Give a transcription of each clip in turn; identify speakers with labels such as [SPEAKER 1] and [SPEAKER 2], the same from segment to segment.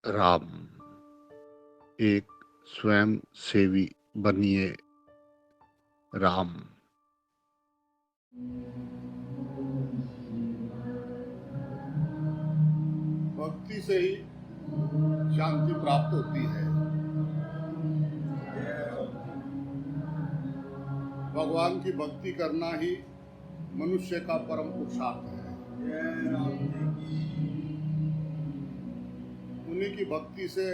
[SPEAKER 1] राम एक स्वयं सेवी बनिए राम।
[SPEAKER 2] भक्ति से ही शांति प्राप्त होती है। भगवान की भक्ति करना ही मनुष्य का परम पुरुषार्थ है। उन्हीं की भक्ति से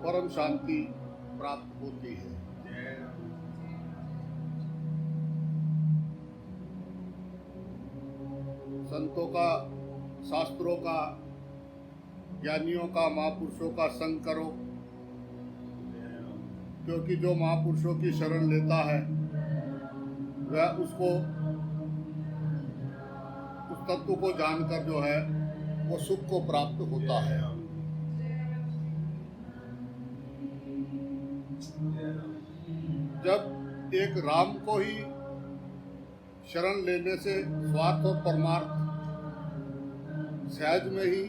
[SPEAKER 2] परम शांति प्राप्त होती है। संतों का, शास्त्रों का, ज्ञानियों का, महापुरुषों का संग करो, क्योंकि जो महापुरुषों की शरण लेता है वह उसको, उस तत्व को जानकर जो है वो सुख को प्राप्त होता है। जब एक राम को ही शरण लेने से स्वार्थ और परमार्थ सहज में ही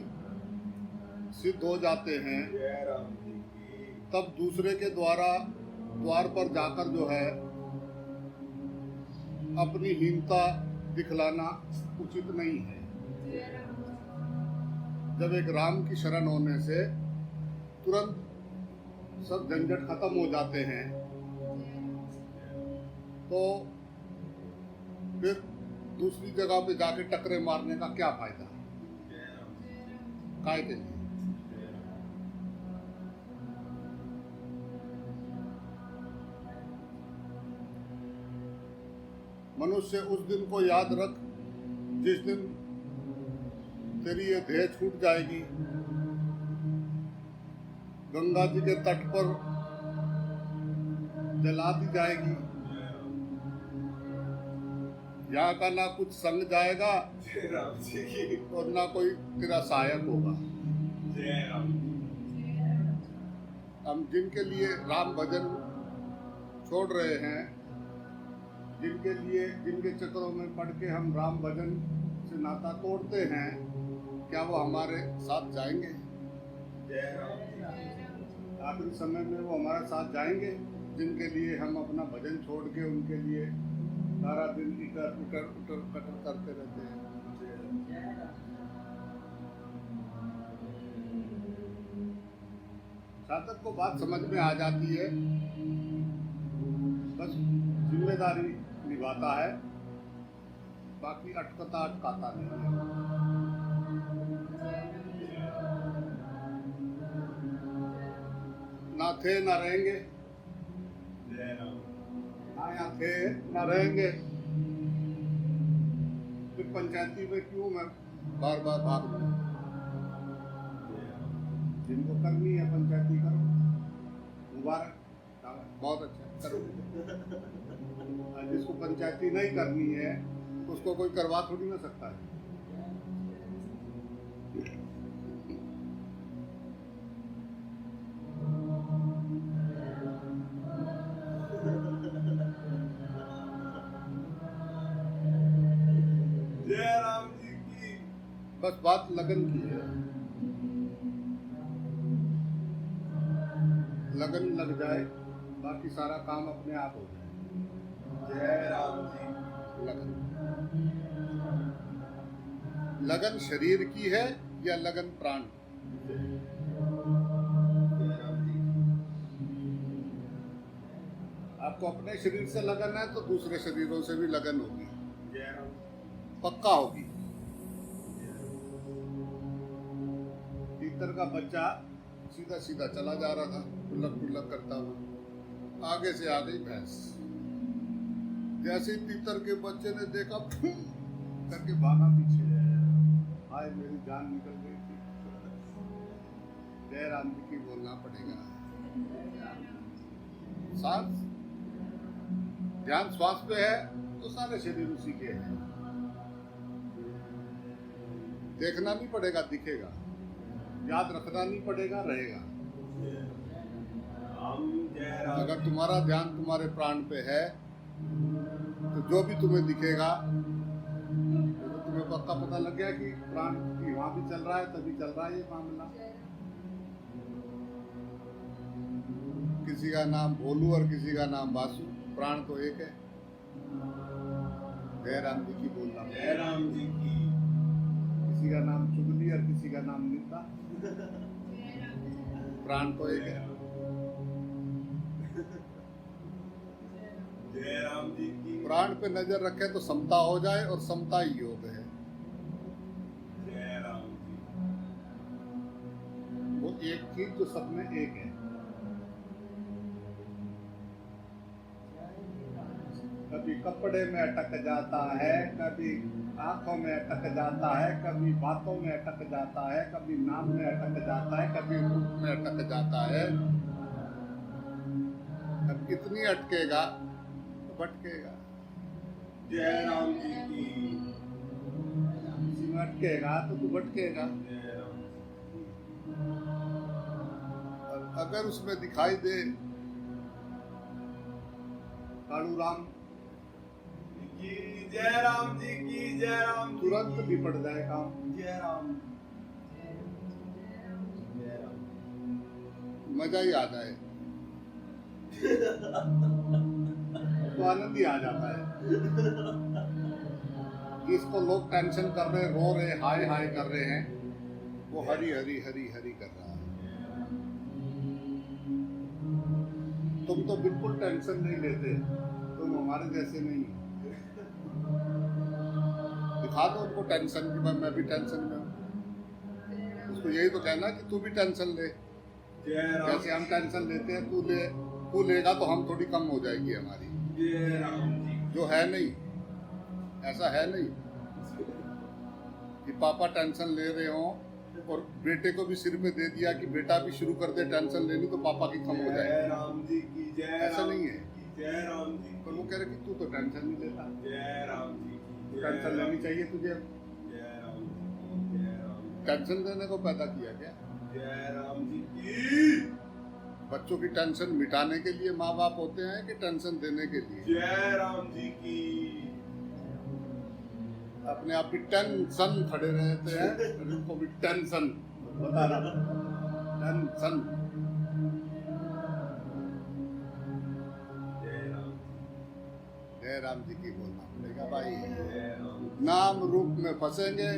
[SPEAKER 2] सिद्ध हो जाते हैं, तब दूसरे के द्वार पर जाकर जो है अपनी हीनता दिखलाना उचित नहीं है। जब एक राम की शरण होने से तुरंत सब झंझट खत्म हो जाते हैं, तो फिर दूसरी जगह पे जाके टकरे मारने का क्या फायदा? काय के लिए? मनुष्य उस दिन को याद रख जिस दिन तेरी ये देह छूट जाएगी। गंगा जी के तट पर जला दी जाएगी। यहाँ का ना कुछ संग जाएगा और ना कोई तेरा सहायक होगा। हम जिनके लिए राम भजन छोड़ रहे हैं, जिनके चक्रों में पड़ के हम राम भजन से नाता तोड़ते हैं, क्या वो हमारे साथ जाएंगे? आखिरी समय में वो हमारे साथ जाएंगे? जिनके लिए हम अपना भजन छोड़ के उनके लिए सारा दिन इटर कटर करते रहते हैं। साधक को बात समझ में आ जाती है, बस जिम्मेदारी निभाता है, बाकी अटकाता नहीं है। ना थे ना रहेंगे, ना यहाँ थे ना रहेंगे, फिर पंचायती में क्यों मैं बार बार भाग लूं? जिनको करनी है पंचायती करो, मुबारक, बहुत अच्छा करो। जिसको पंचायती नहीं करनी है उसको कोई करवा थोड़ी ना सकता है। जय राम जी की। बस बात लगन की है। लगन लग जाए, बाकी सारा काम अपने आप हो जाए। जय राम जी। लगन शरीर की है या लगन प्राण? आपको अपने शरीर से लगन है तो दूसरे शरीरों से भी लगन होगी, पक्का होगी। तीतर का बच्चा सीधा सीधा चला जा रहा था, गुल्लक करता हुआ, आगे से आ गई भैंस। जैसे तीतर के बच्चे ने देखा, करके भागा पीछे। हाय मेरी जान निकल गई थी। जय राम जी की बोलना पड़ेगा। सांस, ध्यान श्वास पे है तो सारे शरीर उसी के हैं। देखना नहीं पड़ेगा, दिखेगा। याद रखना नहीं पड़ेगा, रहेगा। अगर तुम्हारा ध्यान तुम्हारे प्राण पे है तो जो भी तुम्हें दिखेगा तो तुम्हें पक्का पता लग गया कि प्राण की वहां भी चल रहा है, तभी चल रहा है ये मामला। किसी का नाम भोलू और किसी का नाम बासु, प्राण तो एक है। जय राम जी की बोलना,
[SPEAKER 3] जय राम जी की।
[SPEAKER 2] किसी का नाम चुगली और किसी का नाम निंदा, प्राण तो एक है।
[SPEAKER 3] जय राम जी की।
[SPEAKER 2] प्राण पे नजर रखे तो समता हो जाए, और समता ही योग है।
[SPEAKER 3] जय राम जी।
[SPEAKER 2] वो एक चीज जो सब में एक है। कभी कपड़े में अटक जाता है, कभी आंखों में अटक जाता है, कभी बातों में अटक जाता है, कभी नाम में अटक जाता है, कभी रूप में अटक जाता है। अब कितनी अटकेगा तो भटकेगा।
[SPEAKER 3] जय राम जी की।
[SPEAKER 2] किसी में अटकेगा तो तू भटकेगा।
[SPEAKER 3] जय राम जी।
[SPEAKER 2] अगर उसमें दिखाई दे कालू राम
[SPEAKER 3] की जय राम जी की। जय राम जी
[SPEAKER 2] तुरंत
[SPEAKER 3] की।
[SPEAKER 2] भी पड़ जाए काम।
[SPEAKER 3] जय राम। जय राम।
[SPEAKER 2] मजा ही आ जाए तो आनंद ही आ जाता है। जिसको लोग टेंशन कर रहे, रो रहे, हाय हाय कर रहे हैं, वो हरी हरी हरी हरी कर रहा है। तुम तो बिल्कुल टेंशन नहीं लेते, तुम हमारे जैसे नहीं हो। दिखा दो उनको टेंशन की, मैं भी टेंशन में हूँ। उसको यही तो कहना कि तू भी टेंशन ले।
[SPEAKER 3] जय राम।
[SPEAKER 2] जैसे हम टेंशन लेते हैं, तू लेगा तो हम थोड़ी कम हो जाएगी हमारी।
[SPEAKER 3] जय राम जी।
[SPEAKER 2] जो है नहीं, ऐसा है नहीं कि पापा टेंशन ले रहे हो और बेटे को भी सिर पे दे दिया कि बेटा भी शुरू कर दे टेंशन लेनी तो पापा की कम हो
[SPEAKER 3] जय
[SPEAKER 2] जाए।
[SPEAKER 3] राम जी की। जय
[SPEAKER 2] ऐसा नहीं है।
[SPEAKER 3] जय राम जी।
[SPEAKER 2] तो वो कह रहे कि तू तो टेंशन नहीं लेता,
[SPEAKER 3] जय राम जी की।
[SPEAKER 2] टेंशन लेनी चाहिए तुझे।
[SPEAKER 3] जय राम जी की। जय राम।
[SPEAKER 2] टेंशन देने को पैदा किया क्या?
[SPEAKER 3] जय राम जी की।
[SPEAKER 2] बच्चों की टेंशन मिटाने के लिए माँ बाप होते हैं कि टेंशन देने के लिए?
[SPEAKER 3] जय राम जी की।
[SPEAKER 2] अपने आप भी टेंशन खड़े रहते हैं, उनको भी टेंशन बता रहा, टेंशन।
[SPEAKER 3] जय राम।
[SPEAKER 2] जय राम जी की बोलना पड़ेगा भाई।
[SPEAKER 3] जय राम।
[SPEAKER 2] नाम रूप में फंसेंगे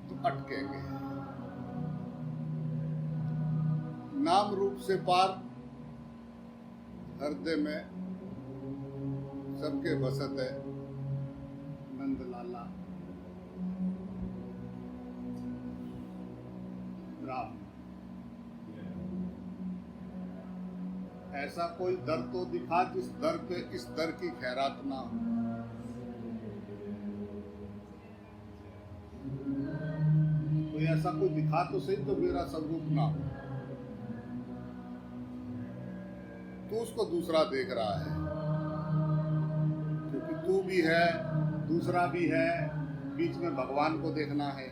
[SPEAKER 2] तो अटकेंगे। नाम रूप से पार हृदय में सबके बसत है नंद लाला राम। ऐसा कोई दर तो दिखा जिस दर पे इस दर की खैरात ना हो। कोई ऐसा कोई दिखा तो सही जो मेरा स्वरूप ना हो। तू उसको दूसरा देख रहा है, क्योंकि तू भी है, दूसरा भी है, बीच में भगवान को देखना है।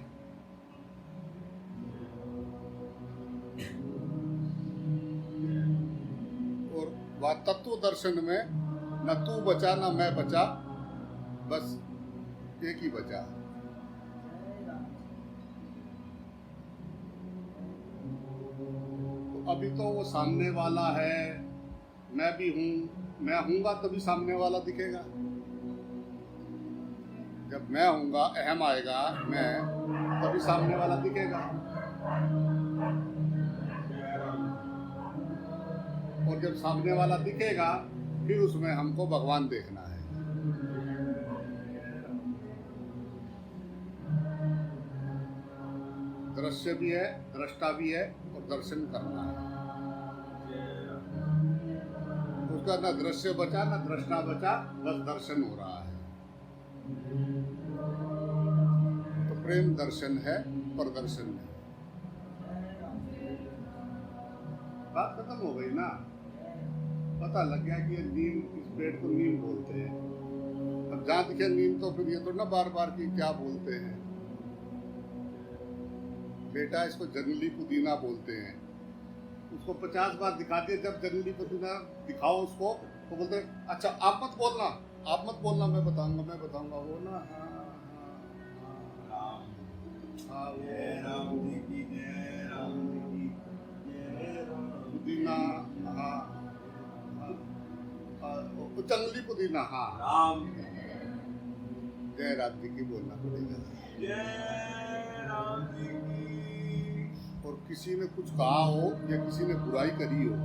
[SPEAKER 2] और वह तत्व दर्शन में न तू बचा न मैं बचा, बस एक ही बचा। तो अभी तो वो सामने वाला है, मैं भी हूं, मैं हूंगा तभी सामने वाला दिखेगा। जब मैं हूंगा, अहम आएगा, मैं, तभी सामने वाला दिखेगा। और जब सामने वाला दिखेगा, फिर उसमें हमको भगवान देखना है। दृश्य भी है, दृष्टा भी है, और दर्शन करना है। उसका न दृश्य बचा न दृष्टा बचा, बस दर्शन हो रहा है। तो प्रेम दर्शन है, प्रदर्शन है। बात खत्म हो गई ना। पता लग गया कि ये नीम, इस पेड़ को नीम बोलते हैं। अब जहाँ दिखे नीम तो फिर ये तो ना बार बार की क्या बोलते हैं। बेटा इसको जंगली पुदीना बोलते हैं। उसको 50 बार दिखा दिया, जब जंगली पुदीना दिखाओ उसको तो बोलते हैं अच्छा आप मत बोलना, आप मत बोलना, मैं बताऊंगा वो ना।
[SPEAKER 3] राम
[SPEAKER 2] हाँ वो
[SPEAKER 3] जय राम जी की जय राम जी की जय राम
[SPEAKER 2] पुदीना। हाँ वो जंगली पुदीना। हाँ
[SPEAKER 3] राम
[SPEAKER 2] जय राम जी की बोलना पड़ेगा।
[SPEAKER 3] जय राम जी की
[SPEAKER 2] और किसी ने कुछ कहा हो या किसी ने बुराई करी हो,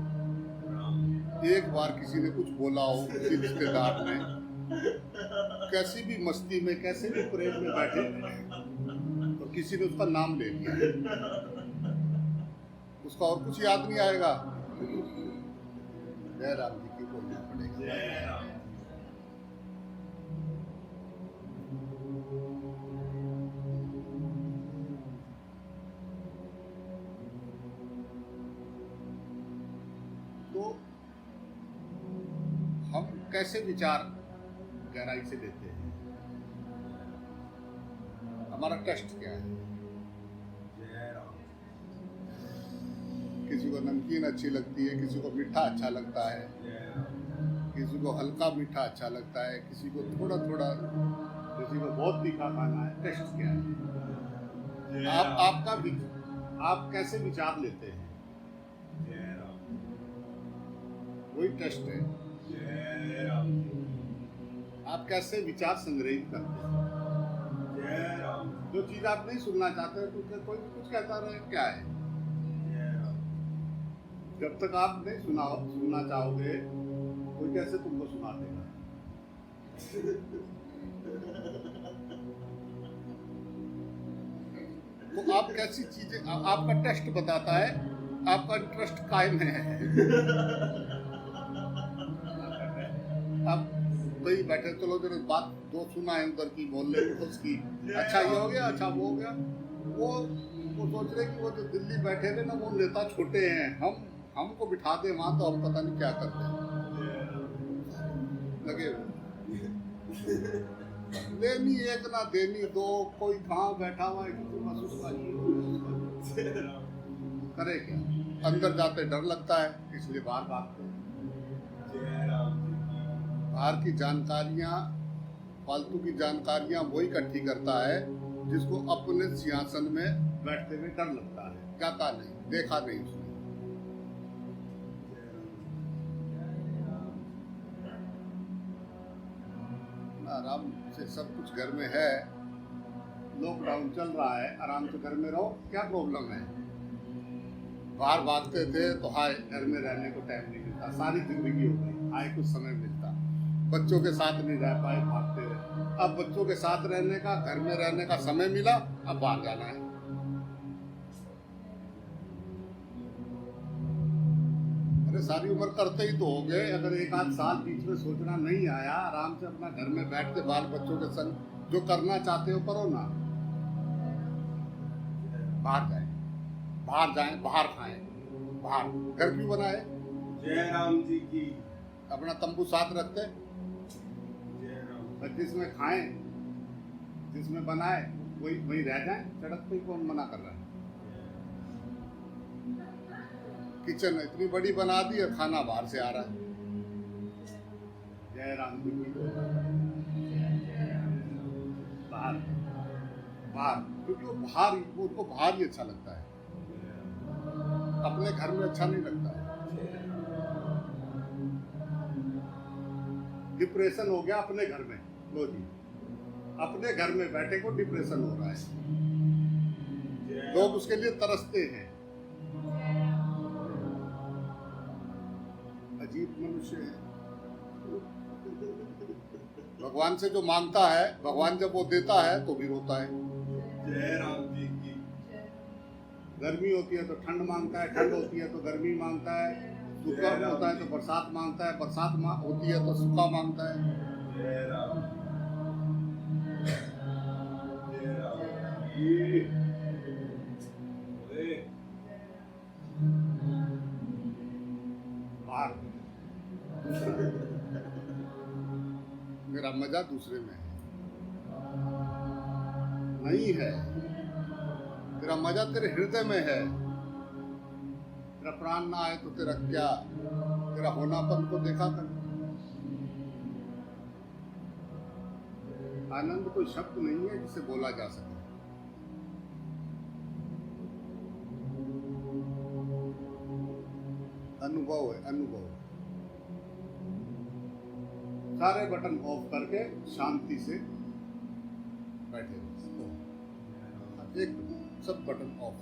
[SPEAKER 3] राम
[SPEAKER 2] एक बार किसी ने कुछ बोला हो किसी रिश्तेदार ने, कैसी भी मस्ती में कैसे भी प्रेम में बैठे और किसी ने उसका नाम ले लिया, उसका और कुछ याद नहीं आएगा, जय राम जी की बोलना पड़ेगा।
[SPEAKER 3] जय राम
[SPEAKER 2] तो हम कैसे विचार गहराई से लेते हैं, हमारा टेस्ट क्या है?
[SPEAKER 3] जय राम
[SPEAKER 2] किसी को नमकीन अच्छी लगती है, किसी को मीठा अच्छा लगता है,
[SPEAKER 3] जय राम
[SPEAKER 2] किसी को हल्का मीठा अच्छा लगता है, किसी को थोड़ा थोड़ा, किसी को बहुत तीखा खाना है। टेस्ट क्या है?
[SPEAKER 3] जय
[SPEAKER 2] आप
[SPEAKER 3] राम
[SPEAKER 2] आपका आप कैसे विचार लेते हैं,
[SPEAKER 3] जय राम
[SPEAKER 2] वही टेस्ट है।
[SPEAKER 3] जय राम
[SPEAKER 2] आप कैसे विचार संग्रहित करते हैं?
[SPEAKER 3] जय राम
[SPEAKER 2] जो चीज आप नहीं सुनना चाहते तो कोई भी कुछ कहता रहे, क्या है?
[SPEAKER 3] जय राम
[SPEAKER 2] जब तक आप नहीं सुनना चाहोगे, कोई कैसे तुमको सुना देगा? तो आप कैसी चीजें, आपका टेस्ट बताता है, आपका इंटरेस्ट कायम है। आप कहीं बैठे, चलो जरा बात दो सुना है उधर की, मोहल्ले की उसकी, अच्छा ये हो गया, अच्छा वो हो गया। वो सोच रहे कि वो जो दिल्ली बैठे थे ना, वो नेता छोटे हैं, हमको बिठा दे वहां तो हम पता नहीं क्या करते हैं, लगे हुए। लेनी एक ना देनी दो, कोई कहाँ बैठा हुआ है, किसी बस उसका
[SPEAKER 3] जय राम
[SPEAKER 2] करे क्या? अंदर जाते डर लगता है, इसलिए बाहर भागते हैं।
[SPEAKER 3] जय राम
[SPEAKER 2] बाहर की जानकारियां, फालतू की जानकारियां वो इकट्ठी करता है जिसको अपने सिंहासन में बैठते हुए डर लगता है, क्या कहा नहीं, देखा नहीं उसने। आराम से सब कुछ घर में है, लॉकडाउन चल रहा है, आराम से घर में रहो, क्या प्रॉब्लम है? बाहर भागते थे तो हाय घर में रहने को टाइम नहीं मिलता, सारी जिंदगी हो गई, हाय कुछ समय मिलता, बच्चों के साथ नहीं रह पाए, भागते रहे। अब बच्चों के साथ रहने का, घर में रहने का समय मिला, अब बाहर जाना है। अरे सारी उम्र करते ही तो हो गए, अगर एक आध साल बीच में सोचना नहीं आया, आराम से अपना घर में बैठ के बाल बच्चों के संग जो करना चाहते हो करो ना। बाहर जाए, बाहर जाएं, बाहर खाएं, बाहर, घर क्यों बनाए?
[SPEAKER 3] जय राम जी की
[SPEAKER 2] अपना तंबू साथ रखते,
[SPEAKER 3] जय राम
[SPEAKER 2] बस जिसमें खाएं, जिसमें बनाए वही रह जाएं, सड़क पे कौन मना कर रहा है? किचन इतनी बड़ी बना दी और खाना बाहर से आ रहा है। जय राम जी की बाहर, बाहर, क्योंकि वो बाहर, वो उनको बाहर ही अच्छा लगता है, अपने घर में अच्छा नहीं लगता है। डिप्रेशन हो गया अपने घर में, लो जी, अपने घर में बैठे को डिप्रेशन हो रहा है, लोग उसके लिए तरसते हैं। अजीब मनुष्य है। भगवान से जो मांगता है, भगवान जब वो देता है तो भी रोता है।
[SPEAKER 3] जय राम जी की
[SPEAKER 2] गर्मी होती है तो ठंड मांगता है, ठंड होती है तो गर्मी मांगता है, सूखा होता है तो बरसात मांगता है, बरसात होती है तो सूखा मांगता है।
[SPEAKER 3] जय राम जय राम ओए
[SPEAKER 2] बाहर मेरा मजा दूसरे में है, नहीं है। तेरा मजा तेरे हृदय में है। तेरा प्राण ना आए तो तेरा क्या, तेरा होनापन को देखा कर। आनंद कोई शब्द नहीं है जिसे बोला जा सके। अनुभव है, अनुभव। सारे बटन ऑफ करके शांति से बैठे रहो। एक सब बटन ऑफ।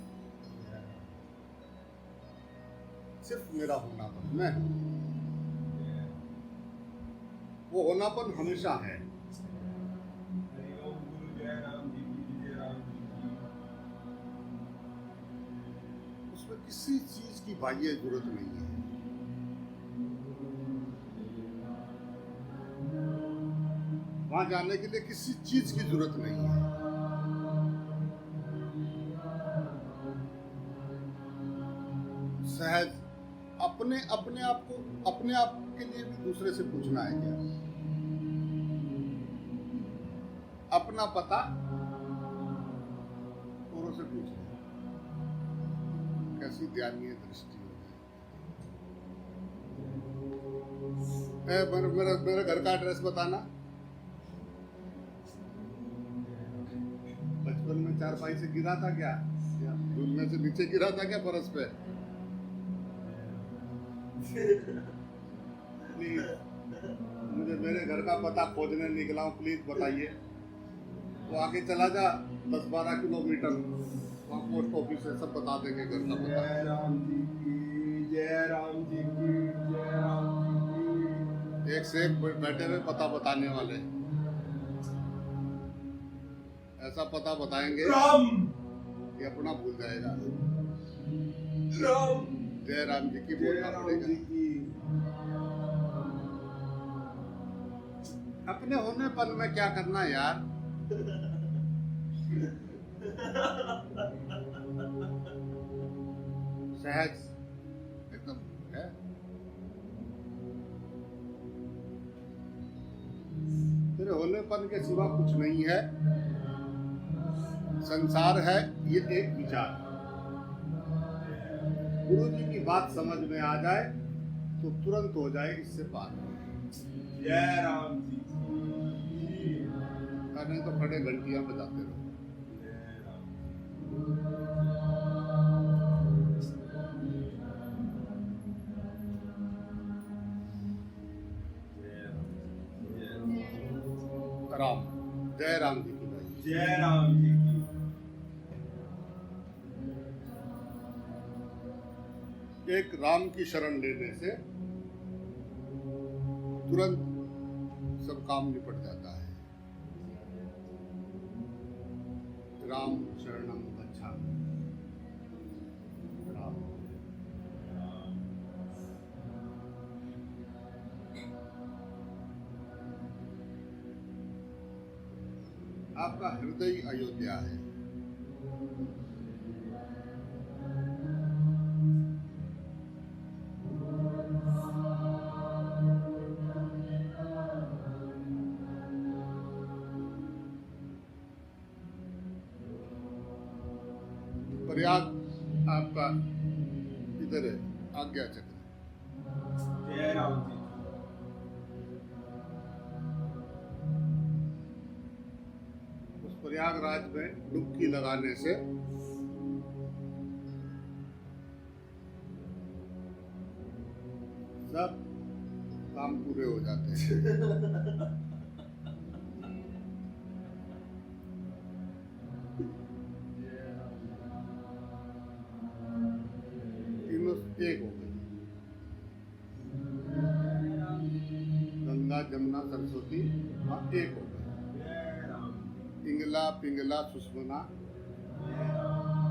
[SPEAKER 2] सिर्फ मेरा होनापन, मैं हूं। वो होनापन हमेशा है।
[SPEAKER 3] हरिओम गुरु जय राम जी की जय राम जी की।
[SPEAKER 2] उसमें किसी चीज की बाह्य जरूरत नहीं है। वहां जाने के लिए किसी चीज की जरूरत नहीं है। सहज अपने अपने आप को, अपने आप के लिए भी दूसरे से पूछना है क्या? अपना पता औरों से पूछना। कैसी ध्यानीय दृष्टि है। मेरे घर का एड्रेस बताना। बचपन में चारपाई से गिरा था क्या? में से नीचे गिरा था क्या फर्श पे? प्लीज मुझे मेरे घर का पता खोजने निकला हूँ, प्लीज बताइए। तो आगे चला जा 10-12 किलोमीटर, वहाँ पोस्ट ऑफिस है, सब बता देंगे घर का पता।
[SPEAKER 3] जय राम जी की जय राम जी की जय राम जी की।
[SPEAKER 2] एक से एक बैठे हुए पता बताने वाले। ऐसा पता बताएंगे
[SPEAKER 3] राम
[SPEAKER 2] कि अपना भूल जाएगा।
[SPEAKER 3] राम
[SPEAKER 2] जय राम जी की
[SPEAKER 3] जय
[SPEAKER 2] बोलना
[SPEAKER 3] राम
[SPEAKER 2] पड़ेगा।
[SPEAKER 3] जी की।
[SPEAKER 2] अपने होनेपन में क्या करना यार? सहज एकदम है। तेरे होनेपन के सिवा कुछ नहीं है। संसार है ये एक विचार। गुरु जी की बात समझ में आ जाए तो तुरंत हो जाए इससे पार।
[SPEAKER 3] जय राम जी की।
[SPEAKER 2] नहीं तो खड़े घंटियां बजाते रहो।
[SPEAKER 3] जय राम।
[SPEAKER 2] राम, जय राम जी की भाई।
[SPEAKER 3] जय राम जी की।
[SPEAKER 2] एक राम की शरण लेने से तुरंत सब काम निपट जाता है। राम शरणम गच्छामि। राम। आपका हृदय अयोध्या है। प्रयाग आपका इधर है, आज्ञा चक्र।
[SPEAKER 3] जय राम जी।
[SPEAKER 2] उस प्रयागराज में डुबकी लगाने से सब काम पूरे हो जाते हैं। तीनों एक हो गई। गंगा जमुना सरस्वती माँ एक हो गई।
[SPEAKER 3] जय राम।
[SPEAKER 2] पिंगला पिंगला सुषमना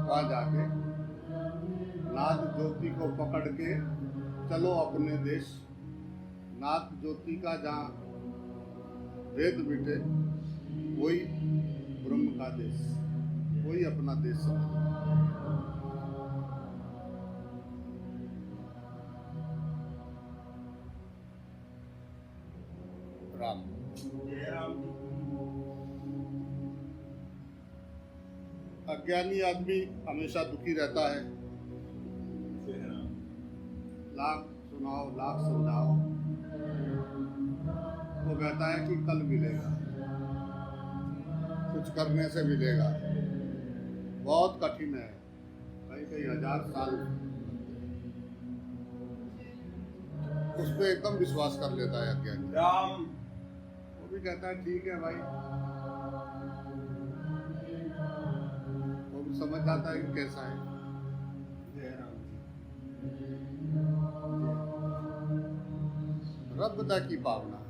[SPEAKER 2] वहाँ जाके नाद ज्योति को पकड़ के चलो अपने देश। नाद ज्योति का जहाँ भेद मिटे वही ब्रह्म का देश, वही अपना देश समझो। राम।
[SPEAKER 3] जय राम जी।
[SPEAKER 2] अज्ञानी आदमी हमेशा दुखी रहता है।
[SPEAKER 3] जय राम।
[SPEAKER 2] लाख सुनाओ लाख समझाओ, वो कहता है कि कल मिलेगा। कुछ करने से मिलेगा। बहुत कठिन है, कई कई हजार साल। उस पर एकदम विश्वास कर लेता है अज्ञानी।
[SPEAKER 3] राम
[SPEAKER 2] वो भी कहता है ठीक है भाई, वो भी समझ जाता है कि कैसा है।
[SPEAKER 3] जय राम
[SPEAKER 2] रब दा की भावना,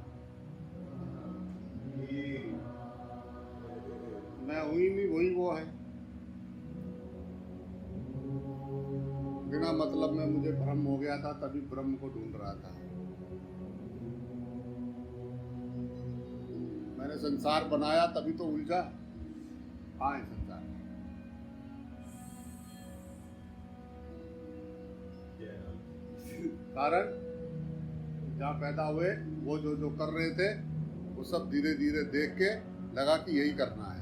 [SPEAKER 3] जी।
[SPEAKER 2] मैं हुई नहीं वही वो है। बिना मतलब में मुझे भ्रम हो गया था, तभी ब्रह्म को ढूंढ रहा था। मैंने संसार बनाया तभी तो उलझा। हाँ है संसार।
[SPEAKER 3] जय राम
[SPEAKER 2] कारण जहाँ पैदा हुए वो जो जो कर रहे थे वो सब धीरे धीरे देख के लगा कि यही करना है।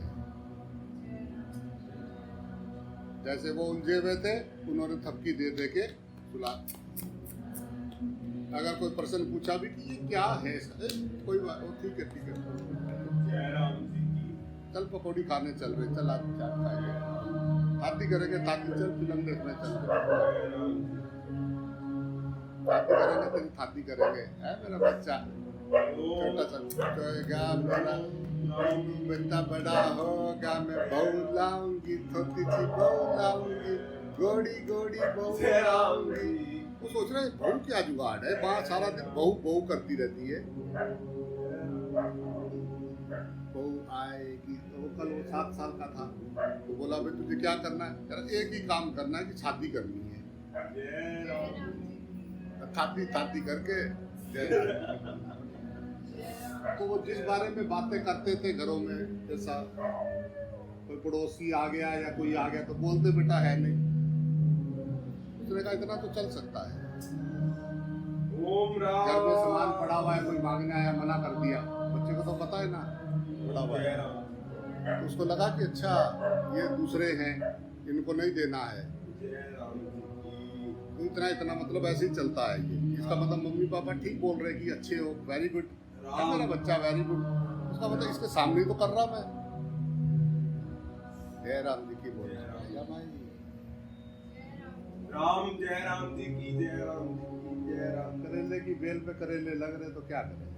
[SPEAKER 2] जैसे वो उलझे हुए थे, उन्होंने थपकी दे दे के सुला। अगर कोई प्रश्न पूछा भी कि ये क्या है, कोई बात ठीक है ठीक है,
[SPEAKER 3] जय राम जी की।
[SPEAKER 2] चल पकौड़ी खाने चल रहे, चल आज चाट खाएंगे, थाती करेंगे, थाती चल फिल्म देखने चल रहे,
[SPEAKER 3] जय राम जी।
[SPEAKER 2] थाती करेंगे तेरी थाती करेंगे। है मेरा बच्चा छोटा सा होगा, मेरा बेटा बड़ा होगा, मैं बहू लाऊंगी, छोटी सी बहू लाऊंगी, गोड़ी गोड़ी बहू
[SPEAKER 3] जय राम
[SPEAKER 2] लाऊंगी।
[SPEAKER 3] जी।
[SPEAKER 2] वो सोच रहे हैं बहू क्या जुगाड़ है, माँ सारा दिन बहू बहू करती रहती है। बहू आएगी तो वो कल वो 7 साल का था, तो बोला भाई तुझे क्या करना है? यार एक ही काम करना है कि शादी करनी है।
[SPEAKER 3] जय राम
[SPEAKER 2] थाती थाती करके तो वो जिस बारे में बातें करते थे घरों में, जैसा कोई पड़ोसी आ गया या कोई आ गया तो बोलते बेटा है नहीं। उसने कहा इतना तो चल सकता है,
[SPEAKER 3] ओम राम।
[SPEAKER 2] घर में सामान पड़ा हुआ है, कोई मांगने आया मना कर दिया, बच्चे को तो पता है ना पड़ा हुआ
[SPEAKER 3] जय
[SPEAKER 2] है।
[SPEAKER 3] राम
[SPEAKER 2] तो उसको लगा कि अच्छा ये दूसरे हैं, इनको नहीं देना है,
[SPEAKER 3] जय राम जी की।
[SPEAKER 2] तो इतना इतना मतलब ऐसे ही चलता है ये। इसका मतलब मम्मी पापा ठीक बोल रहे कि अच्छे हो, वेरी गुड, मेरा बच्चा वेरी गुड। उसका मतलब इसके सामने ही तो कर रहा मैं। जय राम जी की बोल रहा भाई।
[SPEAKER 3] राम जय राम जी की। जय राम जी की। जय राम।
[SPEAKER 2] करेले की बेल पे करेले लग रहे तो क्या करें।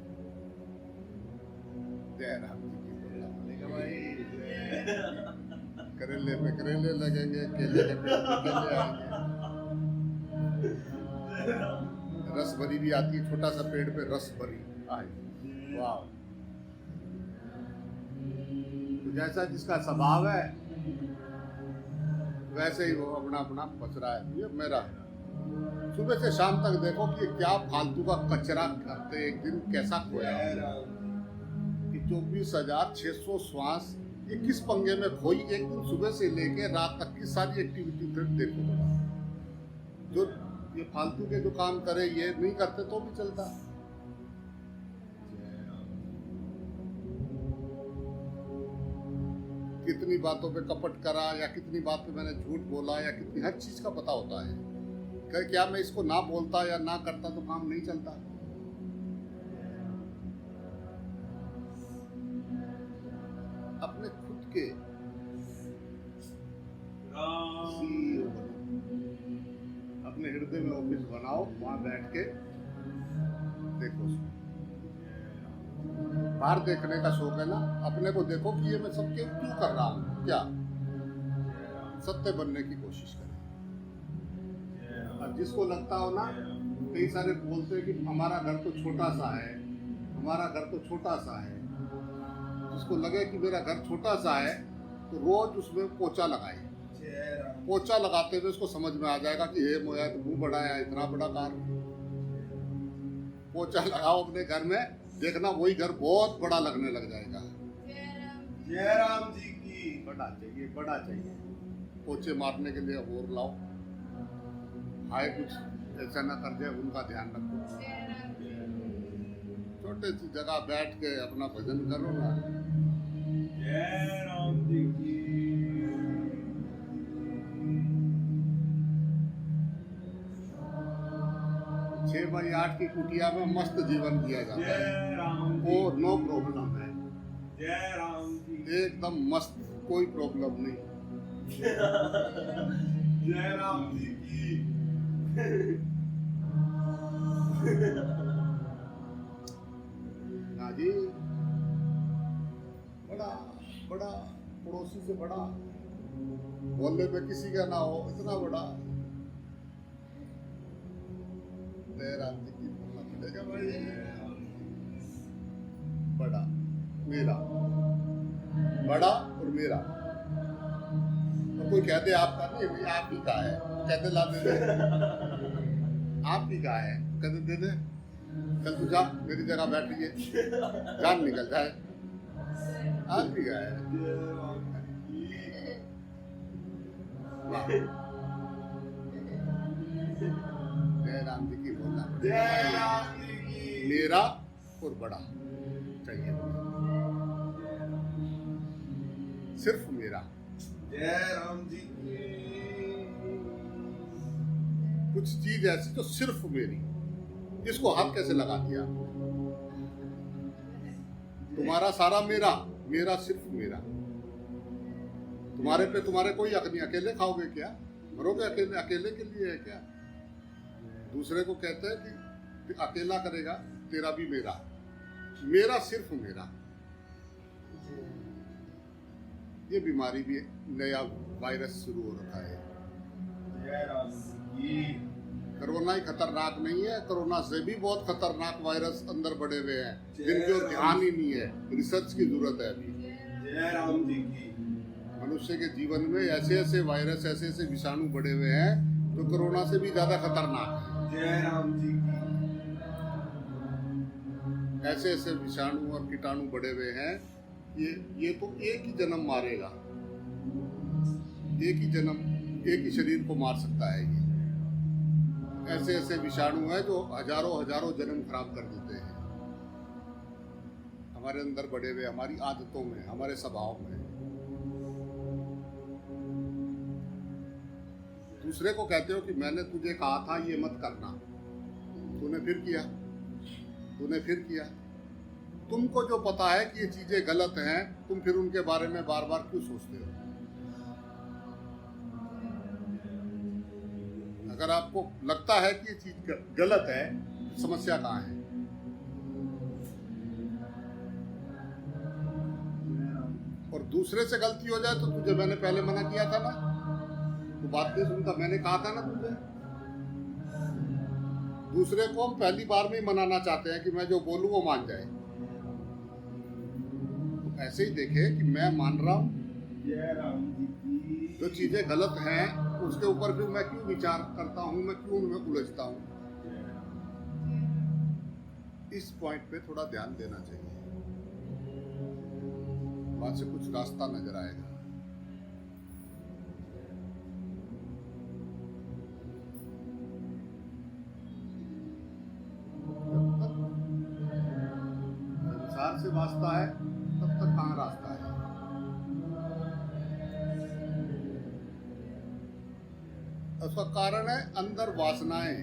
[SPEAKER 2] जय राम जी की बोल रहा भाई। करेले पे करेले लगेंगे, केले के पेड़ पे केले आएंगे। रस भरी भी आती है, छोटा सा पेड़ पे रस भरी आई। वाह। तो जैसा जिसका स्वभाव है वैसे ही वो अपना अपना बच रहा है। ये मेरा है। सुबह से शाम तक देखो कि क्या फालतू का कचरा करते, एक दिन कैसा खोया
[SPEAKER 3] जय राम।
[SPEAKER 2] कि 24,600 श्वास ये किस पंगे में खोई। एक दिन सुबह से लेके रात तक की सारी एक्टिविटी फिर देखो। जो ये फालतू के जो काम करे ये नहीं करते तो भी चलता।
[SPEAKER 3] जय राम।
[SPEAKER 2] कितनी बातों पे कपट करा या कितनी बात पे मैंने झूठ बोला या कितनी, हर चीज का पता होता है। क्या मैं इसको ना बोलता या ना करता तो काम नहीं चलता। अपने खुद के
[SPEAKER 3] राम।
[SPEAKER 2] CEO बनो। अपने हृदय में ऑफिस बनाओ, वहां बैठ के देखो। बाहर देखने का शौक है ना, अपने को देखो कि ये मैं सबके क्यों कर रहा हूँ, क्या सत्य बनने की कोशिश करें। अब जिसको लगता हो ना, कई सारे बोलते हैं कि हमारा घर तो छोटा सा है, हमारा घर तो छोटा सा है। जिसको लगे कि मेरा घर छोटा सा है तो रोज उसमें पोछा लगाए।
[SPEAKER 3] जय राम।
[SPEAKER 2] पोछा लगाते हुए उसको समझ में आ जाएगा कि हे मोया तो मुंह बड़ा है, इतना बड़ा कार। पोछा लगाओ अपने घर में, देखना वही घर बहुत बड़ा लगने लग जाएगा।
[SPEAKER 3] जय राम जी की।
[SPEAKER 2] बड़ा चाहिए, बड़ा चाहिए। पोछे मारने के लिए और लाओ, हाय कुछ ऐसा ना कर जाए, उनका ध्यान रखो। छोटे सी जगह बैठ के अपना भजन करो ना।
[SPEAKER 3] जय राम जी की।
[SPEAKER 2] 6x8 की कुटिया में मस्त जीवन जिया जाता है।
[SPEAKER 3] जय राम
[SPEAKER 2] वो
[SPEAKER 3] जी।
[SPEAKER 2] नो प्रॉब्लम है।
[SPEAKER 3] जय राम जी।
[SPEAKER 2] एकदम मस्त, कोई प्रॉब्लम नहीं।
[SPEAKER 3] जय राम जी की।
[SPEAKER 2] हाँ जी, बड़ा बड़ा पड़ोसी से बड़ा, मोहल्ले में किसी का ना हो इतना बड़ा। जय राम जी की बोलना पड़ेगा भाई। बड़ा मेरा, बड़ा और मेरा। और कोई कहते आपका नहीं भाई, आप ही का है, कहते ला दे दे, आप ही का है, कहते दे दे, चल तू जा मेरी जगह बैठिए, जान निकल जाए, आप ही का है। जय राम जी की बोलना पड़ेगा।
[SPEAKER 3] जय राम जी की।
[SPEAKER 2] मेरा और बड़ा चाहिए, सिर्फ मेरा।
[SPEAKER 3] जय राम जी की।
[SPEAKER 2] कुछ चीज ऐसी तो सिर्फ मेरी, इसको हाथ कैसे लगा दिया? तुम्हारा सारा मेरा, मेरा सिर्फ मेरा। तुम्हारे पे तुम्हारे कोई हक नहीं। अकेले खाओगे क्या? मरोगे अकेले, अकेले के लिए है क्या? दूसरे को कहते हैं कि अकेला करेगा, तेरा भी मेरा, मेरा सिर्फ मेरा। ये बीमारी भी नया वायरस शुरू हो रखा है।
[SPEAKER 3] जय राम जी।
[SPEAKER 2] कोरोना ही खतरनाक नहीं है, कोरोना से भी बहुत खतरनाक वायरस अंदर बढ़े हुए हैं, जिनकी ओर ध्यान ही नहीं है। रिसर्च की जरूरत है अभी।
[SPEAKER 3] जय राम जी की।
[SPEAKER 2] मनुष्य के जीवन में ऐसे ऐसे वायरस, ऐसे ऐसे विषाणु बढ़े हुए हैं जो कोरोना से भी ज्यादा खतरनाक है।
[SPEAKER 3] जय राम जी की।
[SPEAKER 2] ऐसे ऐसे विषाणु और कीटाणु बढ़े हुए हैं, ये तो एक ही जन्म मारेगा, एक ही जन्म, एक ही शरीर को मार सकता है। ये ऐसे ऐसे विषाणु हैं जो हजारों हजारों जन्म खराब कर देते हैं हमारे अंदर बढ़े हुए, हमारी आदतों में, हमारे स्वभाव में। दूसरे को कहते हो कि मैंने तुझे कहा था ये मत करना, तूने फिर किया, तूने फिर किया। तुमको जो पता है कि ये चीजें गलत हैं, तुम फिर उनके बारे में बार बार क्यों सोचते हो? अगर आपको लगता है कि ये चीज गलत है, समस्या कहाँ है? और दूसरे से गलती हो जाए तो तुझे मैंने पहले मना किया था ना, तो बात नहीं सुनता, मैंने कहा था ना तुझे। दूसरे को हम पहली बार में ही मनाना चाहते हैं कि मैं जो बोलूं वो मान जाए। तो ऐसे ही देखे कि मैं मान रहा हूं,
[SPEAKER 3] जय राम जी की।
[SPEAKER 2] जो चीजें गलत हैं उसके ऊपर फिर मैं क्यों विचार करता हूं, मैं क्यों उनमें उलझता हूं? इस पॉइंट पे थोड़ा ध्यान देना चाहिए, वहां से कुछ रास्ता नजर आएगा। जब तक संसार से वास्ता है तब तक कहाँ रास्ता है? उसका कारण है अंदर वासनाएं।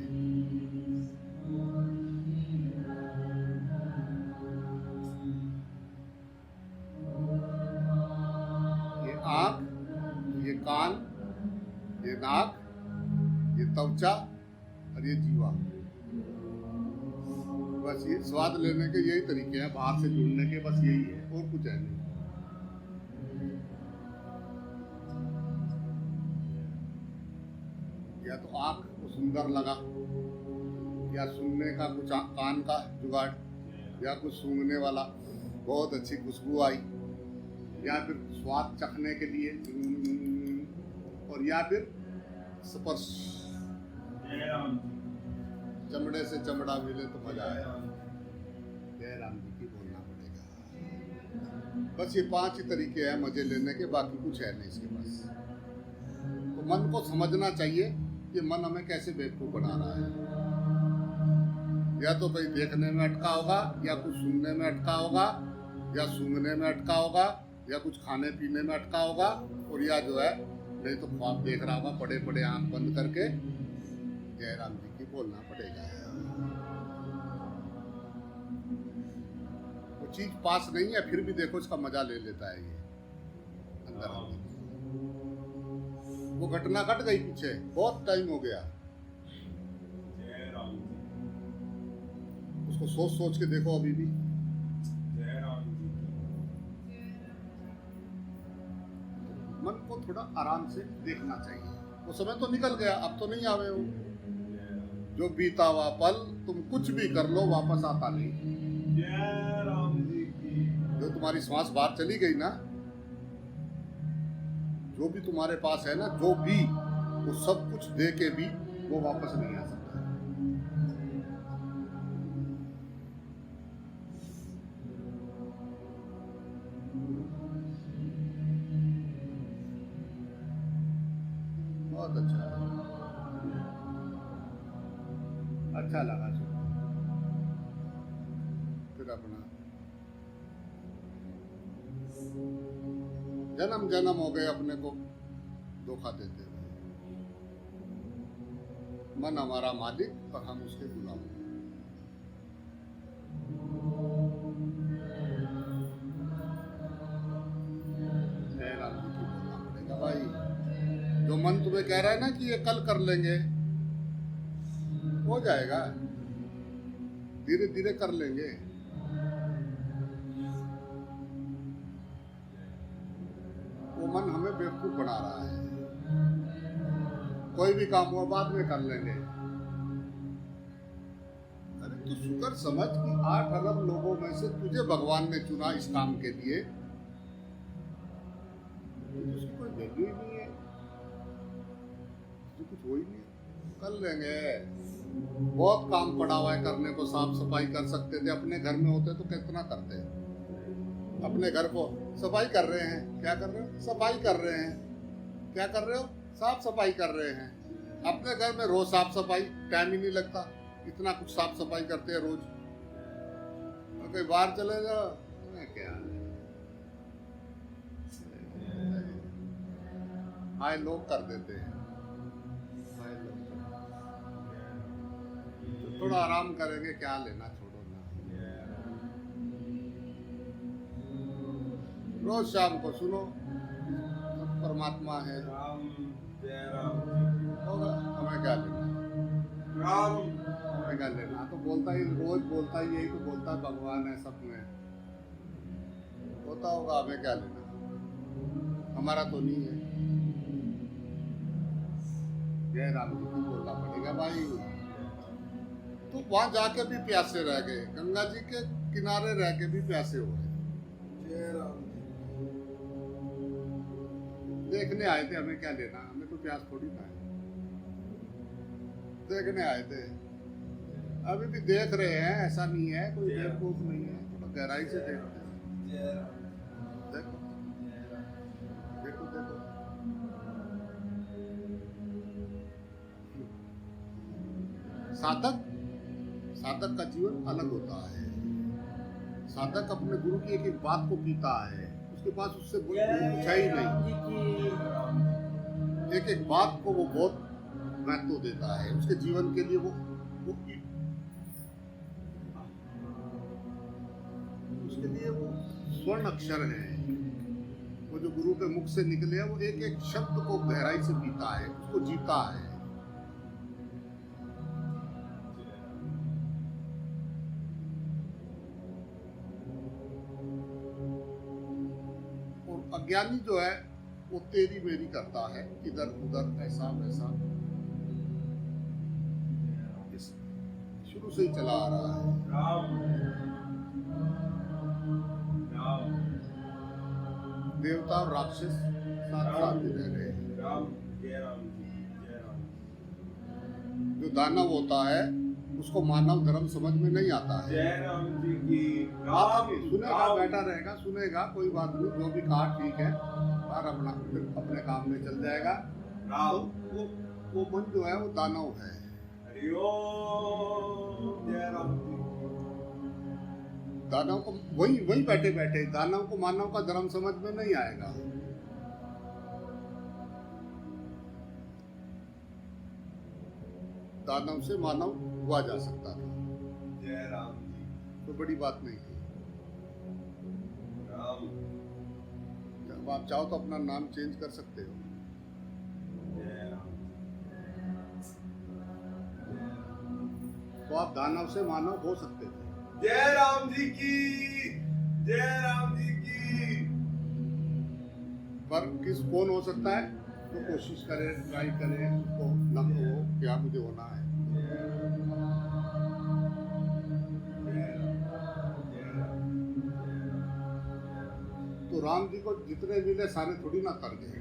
[SPEAKER 2] ये आंख, ये कान, ये नाक, ये त्वचा और ये जीवा, बस ये स्वाद लेने के यही तरीके हैं, बाहर से जुड़ने के बस यही है, और कुछ है नहीं। या तो आंख को सुंदर लगा, या सुनने का कुछ कान का जुगाड़, या कुछ सूंघने वाला बहुत अच्छी खुशबू आई, या फिर स्वाद चखने के लिए, और या फिर स्पर्श, चमड़े से चमड़ा मिले तो मजा आए। जय राम जी की बोलना पड़ेगा। बस ये 5 ही तरीके हैं मजे लेने के, बाकी कुछ है नहीं इसके पास। तो मन को समझना चाहिए कि मन हमें कैसे बेवकूफ बना रहा है। या तो कहीं देखने में अटका होगा, या कुछ सुनने में अटका होगा, या सूंघने में अटका होगा, या कुछ खाने पीने में अटका होगा, और या जो है नहीं तो ख्वाब देख रहा होगा पड़े पड़े आंख बंद करके। जय राम जी की बोलना पड़ेगा। वो चीज पास नहीं है, फिर भी देखो इसका मजा ले लेता है ये। अंदर अंदर। वो घटना घट गई पीछे, बहुत टाइम हो गया।
[SPEAKER 3] जय राम जी
[SPEAKER 2] उसको सोच सोच के देखो अभी भी।
[SPEAKER 3] जय राम जी
[SPEAKER 2] मन को थोड़ा आराम से देखना चाहिए। वो समय तो निकल गया, अब तो नहीं आवे हो। जो बीता हुआ पल तुम कुछ भी कर लो वापस आता नहीं।
[SPEAKER 3] जय राम जी की
[SPEAKER 2] जो तुम्हारी सांस बाहर चली गई ना, जो भी तुम्हारे पास है ना, जो भी, वो सब कुछ दे के भी वो वापस नहीं आ सकता। बहुत अच्छा लगा सुन। फिर अपना जन्म जन्म हो गए अपने को धोखा देते हुए। मन हमारा मालिक और हम उसके गुलाम। जय राम जी की बोलना पड़ेगा भाई। जो मन तुम्हें कह रहा है ना कि ये कल कर लेंगे, हो जाएगा, धीरे धीरे कर लेंगे। वो मन हमें बेवकूफ बना रहा है। कोई भी काम हुआ बाद में कर लेंगे। अरे तू शुक्र समझ कि 8 अरब लोगों में से तुझे भगवान ने चुना इस काम के लिए। उसकी कोई वैल्यू ही नहीं है, कुछ हो ही नहीं। कर लेंगे। बहुत काम पड़ा हुआ है करने को। साफ सफाई कर सकते थे, अपने घर में होते तो कितना करते। अपने घर को सफाई कर रहे हैं। क्या कर रहे हो? सफाई कर रहे हैं। क्या कर रहे हो? साफ सफाई कर रहे हैं। अपने घर में रोज साफ सफाई, टाइम ही नहीं लगता। इतना कुछ साफ सफाई करते हैं रोज। और कहीं बाहर चले जाओ, क्या हाय लोग कर देते हैं। तो थोड़ा आराम करेंगे, क्या लेना, छोड़ो ना। रोज शाम को सुनो, परमात्मा है।
[SPEAKER 3] राम जय राम जी
[SPEAKER 2] होगा, हमें क्या लेना,
[SPEAKER 3] राम
[SPEAKER 2] हमें क्या लेना। तो बोलता ही, रोज बोलता ही, यही तो बोलता है भगवान है सब में। होता होगा, हमें क्या लेना, हमारा तो नहीं है। जय राम जी को बोलना पड़ेगा भाई। तो वहां जाके भी प्यासे रह गए, गंगा जी के किनारे रह के भी प्यासे हो गए।
[SPEAKER 3] जय राम जी
[SPEAKER 2] देखने आए थे, हमें क्या लेना, हमें तो प्यास थोड़ी था। देखने आए थे, अभी भी देख रहे हैं, ऐसा नहीं है, कोई बेवकूफ नहीं है। थोड़ा गहराई से देखते हैं।
[SPEAKER 3] जय राम
[SPEAKER 2] देखो देखो देखो। साधक का जीवन अलग होता है। साधक अपने गुरु की एक एक बात को पीता है। उसके पास उससे पूछा ही नहीं। एक एक बात को वो बहुत महत्व देता है। उसके जीवन के लिए वो उसके लिए वो स्वर्ण अक्षर है। वो जो गुरु के मुख से निकले, वो एक एक शब्द को गहराई से पीता है, उसको जीता है। अज्ञानी जो है वो तेरी मेरी करता है, इधर उधर ऐसा वैसा, शुरू से ही चला आ रहा है।
[SPEAKER 3] राम राम
[SPEAKER 2] देवता और राक्षस साथ साथ ही रह रहे हैं।
[SPEAKER 3] राम जय राम जी जय राम।
[SPEAKER 2] जो दानव होता है उसको मानव धर्म समझ में नहीं आता है।
[SPEAKER 3] जय राम जी की
[SPEAKER 2] बात नहीं सुनेगा, बैठा रहेगा, सुनेगा, कोई बात नहीं, जो भी कहा ठीक है, और अपना फिर अपने काम में चल जाएगा।
[SPEAKER 3] राम
[SPEAKER 2] वो मन जो है वो दानव है।
[SPEAKER 3] हरि ओम जय राम जी।
[SPEAKER 2] दानव को वही बैठे बैठे दानव को मानव का धर्म समझ में नहीं आएगा। दानव से मानव हुआ जा सकता था।
[SPEAKER 3] जय राम जी
[SPEAKER 2] कोई बड़ी बात नहीं थी।
[SPEAKER 3] राम
[SPEAKER 2] क्या अब आप चाहो तो अपना नाम चेंज कर सकते हो।
[SPEAKER 3] जय राम।
[SPEAKER 2] तो आप दानव से मानव हो सकते थे।
[SPEAKER 3] जय राम जी की, जय राम जी की।
[SPEAKER 2] पर कौन हो सकता है? तो कोशिश करे, ट्राई करे, उसको नम्र हो, क्या मुझे होना है। तो राम जी को जितने मिले सारे थोड़ी ना तर गए,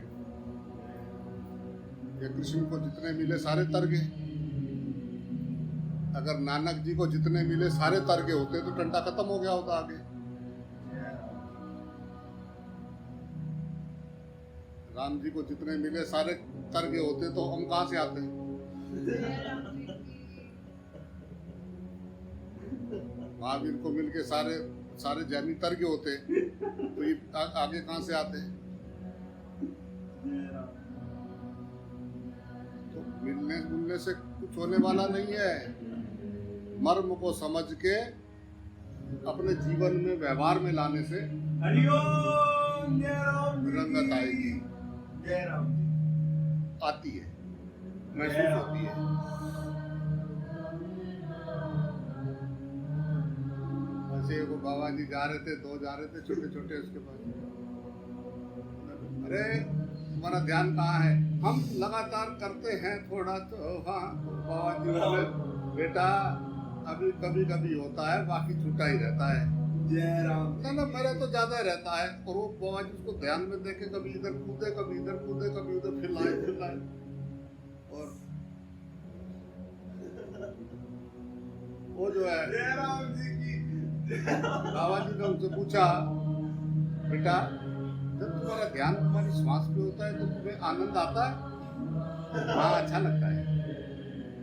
[SPEAKER 2] या कृष्ण को जितने मिले सारे तर गए। अगर नानक जी को जितने मिले सारे तर गए होते तो टंटा खत्म हो गया होता आगे। राम जी को जितने मिले सारे तर गए होते तो हम कहां से आते? महावीर को मिलके सारे जैनी तर गए होते तो ये आगे कहां से आते? तो मिलने से कुछ होने वाला नहीं है। मर्म को समझ के अपने जीवन में व्यवहार में लाने से
[SPEAKER 3] हरिओम। जय राम जी की।
[SPEAKER 2] रंगत आएगी,
[SPEAKER 3] जय राम जी।
[SPEAKER 2] आती है, महसूस होती है। ऐसे वो बाबा जी जा रहे थे, दो जा रहे थे छोटे छोटे, उसके पास, अरे तुम्हारा ध्यान कहाँ है? हम लगातार करते हैं थोड़ा तो। हाँ, बाबा जी बोले बेटा अभी कभी कभी होता है, बाकी छूटा ही रहता है।
[SPEAKER 3] जय राम।
[SPEAKER 2] ना मेरा तो ज्यादा रहता है। और वो बाबा जी उसको ध्यान में देखे, कभी इधर कूदे, कभी इधर कूदे, कभी उधर, फिर लाए। और वो जो है
[SPEAKER 3] जय राम जी की।
[SPEAKER 2] बाबा जी ने उनसे पूछा, बेटा जब तुम्हारा ध्यान तुम्हारी श्वास पे होता है तो तुम्हें आनंद आता है? हाँ, अच्छा लगता है।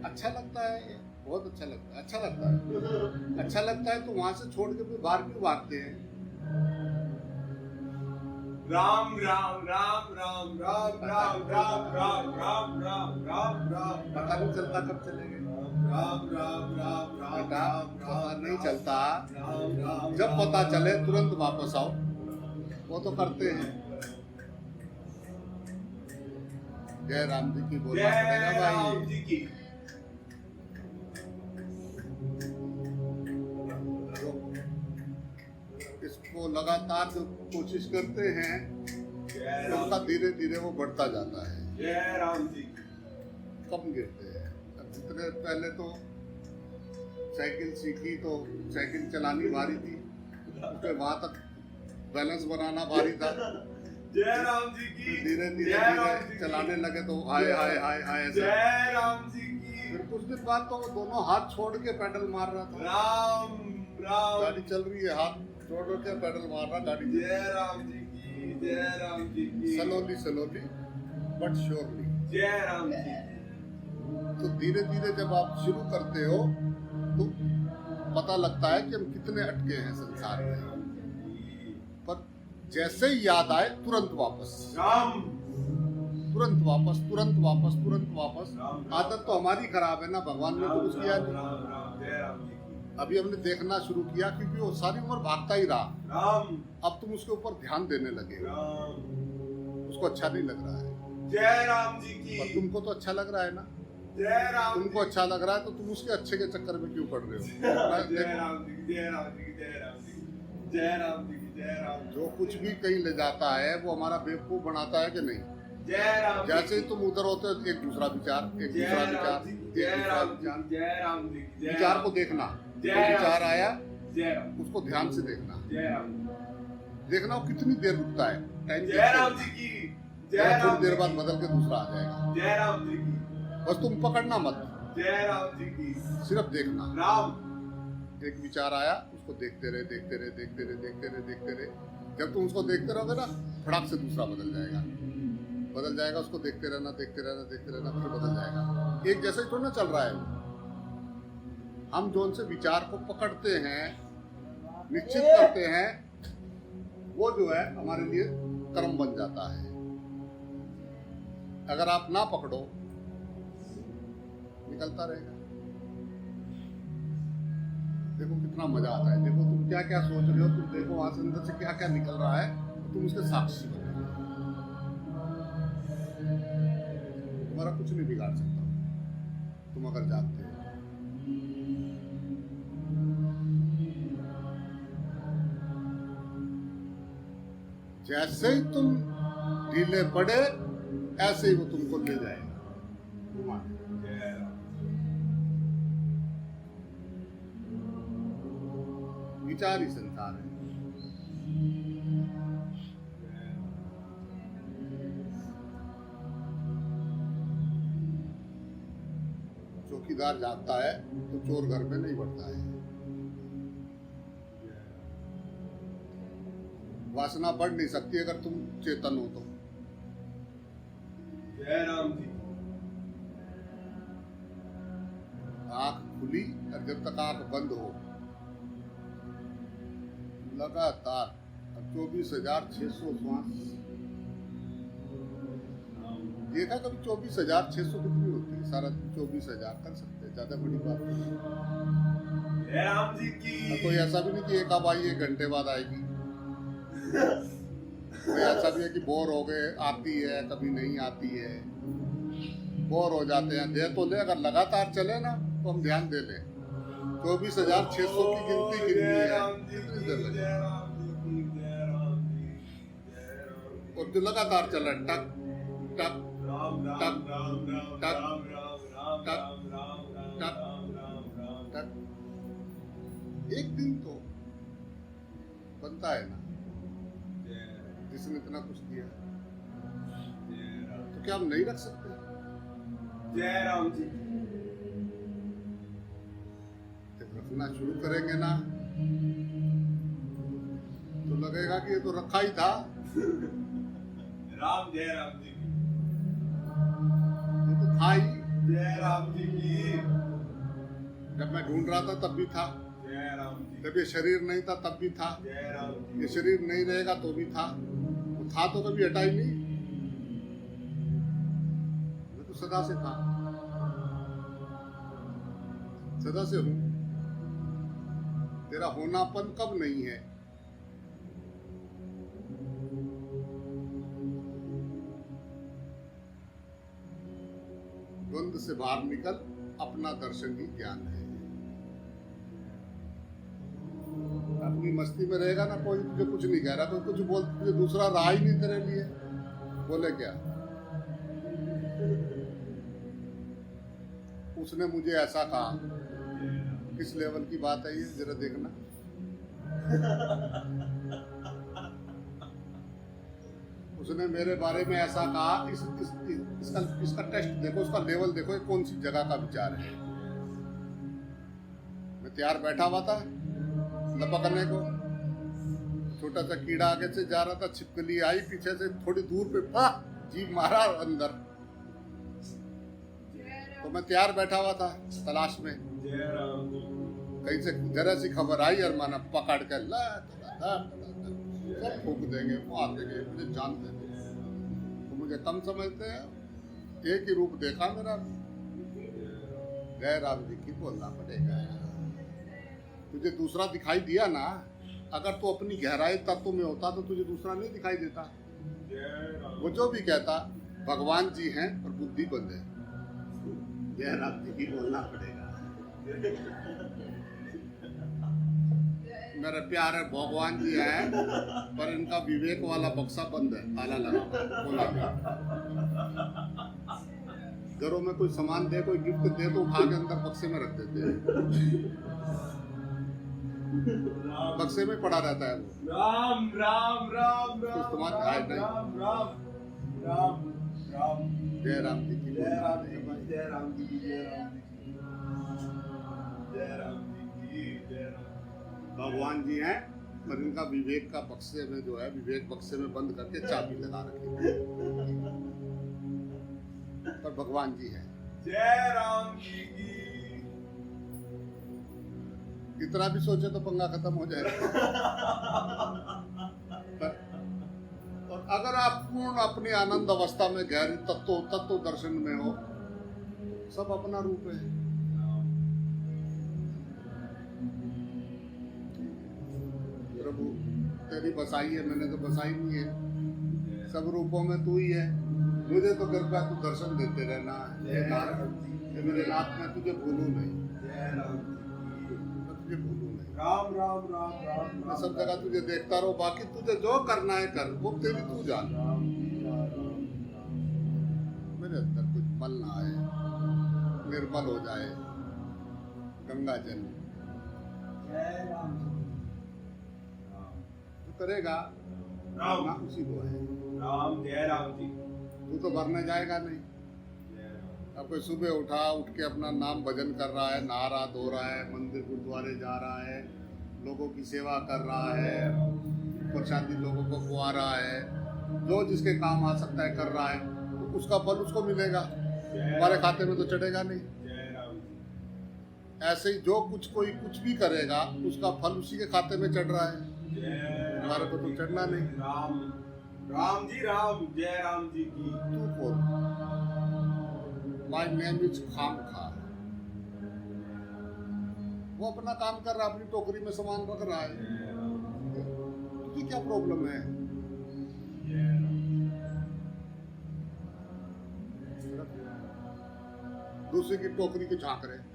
[SPEAKER 2] अच्छा लगता है, बहुत अच्छा लगता है। अच्छा लगता है, अच्छा लगता है तो वहां से छोड़ के फिर बाहर क्यों भागते हैं?
[SPEAKER 3] राम राम राम राम राम राम राम राम राम राम राम राम।
[SPEAKER 2] पता नहीं चलता कब चलेंगे।
[SPEAKER 3] राम राम राम राम
[SPEAKER 2] बेटा पता नहीं चलता,
[SPEAKER 3] राम राम।
[SPEAKER 2] जब पता चले तुरंत वापस आओ। वो तो करते हैं। जय राम जी की बोलना पड़ेगा
[SPEAKER 3] जय राम
[SPEAKER 2] भाई।
[SPEAKER 3] जी की।
[SPEAKER 2] इसको लगातार जो कोशिश करते हैं
[SPEAKER 3] जय
[SPEAKER 2] तो उनका
[SPEAKER 3] राम।
[SPEAKER 2] धीरे धीरे वो बढ़ता जाता है।
[SPEAKER 3] जय राम जी की।
[SPEAKER 2] कम गिरते हैं। अब जितने पहले तो साइकिल सीखी तो साइकिल चलानी भारी थी, उसके वहां तक बैलेंस बनाना भारी था।
[SPEAKER 3] जय राम जी की।
[SPEAKER 2] धीरे धीरे
[SPEAKER 3] जय राम जी
[SPEAKER 2] धीरे
[SPEAKER 3] की।
[SPEAKER 2] चलाने लगे तो हाय हाय हाय हाय ऐसा।
[SPEAKER 3] जय राम जी की।
[SPEAKER 2] फिर कुछ दिन बाद तो वो दोनों हाथ छोड़ के पैडल मार रहा था।
[SPEAKER 3] राम राम।
[SPEAKER 2] गाड़ी चल रही है, हाथ छोड़ के पैडल मार रहा गाड़ी।
[SPEAKER 3] जय राम जी की। जय राम जी की।
[SPEAKER 2] Slowly but surely.
[SPEAKER 3] जय राम जी।
[SPEAKER 2] तो धीरे धीरे जब आप शुरू करते हो तो पता लगता है कि हम कितने अटके हैं संसार में। पर जैसे ही याद आए तुरंत वापस,
[SPEAKER 3] राम।
[SPEAKER 2] तुरंत वापस, तुरंत वापस, तुरंत वापस।
[SPEAKER 3] राम।
[SPEAKER 2] आदत तो हमारी खराब है ना, भगवान ने तो कुछ किया
[SPEAKER 3] राम
[SPEAKER 2] नहीं।
[SPEAKER 3] राम राम। जय राम जी की।
[SPEAKER 2] अभी हमने देखना शुरू किया क्योंकि वो सारी उम्र भागता ही रहा।
[SPEAKER 3] राम
[SPEAKER 2] अब तुम उसके ऊपर ध्यान देने लगे हो,
[SPEAKER 3] राम।
[SPEAKER 2] उसको अच्छा नहीं लग रहा है।
[SPEAKER 3] जय राम जी
[SPEAKER 2] पर
[SPEAKER 3] की।
[SPEAKER 2] तुमको तो अच्छा लग रहा है ना।
[SPEAKER 3] जय राम।
[SPEAKER 2] तुमको अच्छा लग रहा है तो तुम उसके अच्छे के चक्कर में क्यों पड़ रहे हो?
[SPEAKER 3] जय
[SPEAKER 2] देखो,
[SPEAKER 3] राम जी की। जय राम जी की। जय राम जी की। जय राम जी की। जय राम।
[SPEAKER 2] जो कुछ भी कहीं ले जाता है वो हमारा बेवकूफ बनाता है कि नहीं?
[SPEAKER 3] जय राम।
[SPEAKER 2] जैसे ही तुम उधर होते हो एक दूसरा विचार, एक
[SPEAKER 3] जय
[SPEAKER 2] दूसरा
[SPEAKER 3] राम
[SPEAKER 2] विचार,
[SPEAKER 3] जी की।
[SPEAKER 2] एक
[SPEAKER 3] जय
[SPEAKER 2] दूसरा
[SPEAKER 3] राम जी
[SPEAKER 2] विचार।
[SPEAKER 3] की। जय राम जी की। जय
[SPEAKER 2] विचार
[SPEAKER 3] राम।
[SPEAKER 2] को देखना,
[SPEAKER 3] जय
[SPEAKER 2] जो विचार
[SPEAKER 3] राम।
[SPEAKER 2] आया
[SPEAKER 3] जय राम।
[SPEAKER 2] उसको ध्यान से देखना।
[SPEAKER 3] जय राम।
[SPEAKER 2] देखना वो कितनी देर रुकता है। टाइम
[SPEAKER 3] जय राम जी की। जय राम।
[SPEAKER 2] थोड़ी देर बाद बदल के दूसरा आ जाएगा।
[SPEAKER 3] जय राम जी की।
[SPEAKER 2] बस तुम पकड़ना मत,
[SPEAKER 3] जय राम जी की।
[SPEAKER 2] सिर्फ देखना।
[SPEAKER 3] राम।
[SPEAKER 2] एक विचार आया उसको देखते रहे, देखते रहे, देखते रहे, देखते रहे, देखते रहे। जब तुम उसको देखते रहोगे ना, फटाक से दूसरा बदल जाएगा, बदल जाएगा। उसको देखते रहना, देखते रहना, देखते रहना, फिर बदल जाएगा। एक जैसे ही थोड़ा ना चल रहा है वो। हम जो उनसे विचार को पकड़ते हैं, निश्चित करते हैं, वो जो है हमारे लिए कर्म बन जाता है। अगर आप ना पकड़ो निकलता रहेगा। देखो कितना मजा आता है। देखो तुम क्या क्या सोच रहे हो, तुम देखो वहां से अंदर से क्या क्या निकल रहा है, तुम उसके साक्षी बनो। तुम्हारा कुछ नहीं बिगाड़ सकता तुम अगर जागते हो। जैसे ही तुम ढीले पड़े ऐसे ही वो तुमको ले जाएगा घुमाने। विचार ही संसार है। चौकीदार जागता है तो चोर घर में नहीं बढ़ता है। वासना बढ़ नहीं सकती अगर तुम चेतन हो तो।
[SPEAKER 3] जय राम जी।
[SPEAKER 2] आंख खुली और जब तक आंख बंद हो लगातार 24,600 श्वास देखा कभी? 24,600 कितनी होती है? सारा 24,000 कर सकते हैं, ज्यादा बड़ी बात नहीं।
[SPEAKER 3] जय राम जी की।
[SPEAKER 2] कोई ऐसा भी नहीं कि एक अब आई 1 घंटे बाद आएगी। कोई ऐसा भी है कि बोर हो गए, आती है कभी नहीं आती है, बोर हो जाते हैं। दे तो ले, अगर लगातार चले ना तो हम ध्यान दे लें। 24,600 की गिनती गिननी है और जो लगातार चले टक टक टक टक टक टक टक। एक दिन तो बनता है ना जिसने इतना कुछ किया, तो क्या हम नहीं रख सकते?
[SPEAKER 3] जय राम जी।
[SPEAKER 2] जब रखना शुरू करेंगे ना तो लगेगा कि ये तो रखा ही था।
[SPEAKER 3] राम जय राम जी की।
[SPEAKER 2] ये तो था ही।
[SPEAKER 3] जय राम जी की।
[SPEAKER 2] जब मैं ढूंढ रहा था तब भी था,
[SPEAKER 3] जय राम जी।
[SPEAKER 2] जब ये शरीर नहीं था तब भी था,
[SPEAKER 3] जय राम जी।
[SPEAKER 2] ये शरीर नहीं रहेगा तो भी था। वो था तो कभी हटा ही नहीं, मैं तो सदा से था, सदा से हूं। तेरा होनापन कब नहीं है? द्वंद से बाहर निकल, अपना दर्शन ही ज्ञान है। अपनी मस्ती में रहेगा ना, कोई तुझे कुछ नहीं कह रहा, कोई कुछ बोल, तुझे दूसरा रहा ही नहीं तेरे लिए, बोले क्या उसने मुझे ऐसा कहा। किस लेवल की बात है ये, जरा देखना। उसने मेरे बारे में ऐसा कहा। इसका टेस्ट देखो, उसका लेवल देखो, ये कौन सी जगह का विचार है। मैं तैयार बैठा हुआ था लपकने को, छोटा सा कीड़ा आगे से जा रहा था, छिपकली आई पीछे से थोड़ी दूर पे, जीभ मारा अंदर, तो मैं तैयार बैठा हुआ था तलाश में। कहीं से जरा सी खबर आई और माना पकड़ के सब फूक देंगे, मार देंगे, मुझे जानते थे तो मुझे कम समझते हैं। एक ही रूप देखा मेरा। जय राम जी की बोलना पड़ेगा। तुझे दूसरा दिखाई दिया ना, अगर तू अपनी गहराई तत्व में होता तो तुझे दूसरा नहीं दिखाई देता। वो जो भी कहता भगवान जी हैं और बुद्धि बंद है। जय राम जी की बोलना पड़ेगा। मेरे प्यारे भगवान जी हैं, पर इनका विवेक वाला बक्सा बंद है, ताला लगा बोला। घरों में कोई सामान दे, कोई गिफ्ट दे तो उठा के अंदर बक्से में रख देते हैं, बक्से में पड़ा रहता है वो।
[SPEAKER 3] राम राम राम राम
[SPEAKER 2] इस्तेमाल है नहीं।
[SPEAKER 3] राम राम राम राम।
[SPEAKER 2] जय राम जी की।
[SPEAKER 3] जय राम जी की। जय राम जी की। जय राम जी की। जय राम जी की। जय राम।
[SPEAKER 2] भगवान जी हैं, पर इनका विवेक का बक्से में जो है, विवेक बक्से में बंद करके चाबी लगा रखी है, पर भगवान जी हैं।
[SPEAKER 3] जय राम जी की।
[SPEAKER 2] कितना भी सोचे तो पंगा खत्म हो जाएगा। और अगर आप पूर्ण अपनी आनंद अवस्था में गहरी तत्व दर्शन में हो, सब अपना रूप है। प्रभु तेरी बसाई है, मैंने तो बसाई नहीं है। सब रूपों में तू ही है, मुझे तो कृपया तू दर्शन देते रहना।
[SPEAKER 3] जय राम जी
[SPEAKER 2] ये मेरे नाथ, मैं तुझे भूलूं नहीं,
[SPEAKER 3] जय राम जी
[SPEAKER 2] मैं तुझे भूलूं नहीं।
[SPEAKER 3] राम राम राम राम
[SPEAKER 2] मैं सब जगह तुझे देखता रहूं, बाकी तुझे जो करना है कर, वो तेरी तू जान।
[SPEAKER 3] राम जी राम
[SPEAKER 2] मेरे अंदर कुछ मल ना आए, निर्मल हो जाए गंगा जल।
[SPEAKER 3] जय राम
[SPEAKER 2] तू करेगा
[SPEAKER 3] राम
[SPEAKER 2] ना, उसी को है।
[SPEAKER 3] राम जय राम जी
[SPEAKER 2] तू तो भरने जाएगा नहीं।
[SPEAKER 3] जय राम
[SPEAKER 2] अब कोई सुबह उठ के अपना नाम भजन कर रहा है, नहा रहा धो रहा है, मंदिर गुरुद्वारे जा रहा है, लोगों की सेवा कर रहा है, प्रसादी लोगों को खुआ रहा है, जो जिसके काम आ सकता है कर रहा है, तो उसका फल उसको मिलेगा, हमारे खाते में तो चढ़ेगा नहीं।
[SPEAKER 3] जय राम जी
[SPEAKER 2] ऐसे ही जो कोई कुछ भी करेगा उसका फल उसी के खाते में चढ़ रहा है,
[SPEAKER 3] जय
[SPEAKER 2] हमारे को तो चढ़ना नहीं।
[SPEAKER 3] राम राम जी राम जय राम जी की
[SPEAKER 2] तू कौन? माय नेम इज खाम खा। वो अपना काम कर रहा है, अपनी टोकरी में सामान रख रहा है,
[SPEAKER 3] जय राम
[SPEAKER 2] तुझे क्या प्रॉब्लम है?
[SPEAKER 3] जय
[SPEAKER 2] दूसरे की टोकरी के झांक रहे हैं।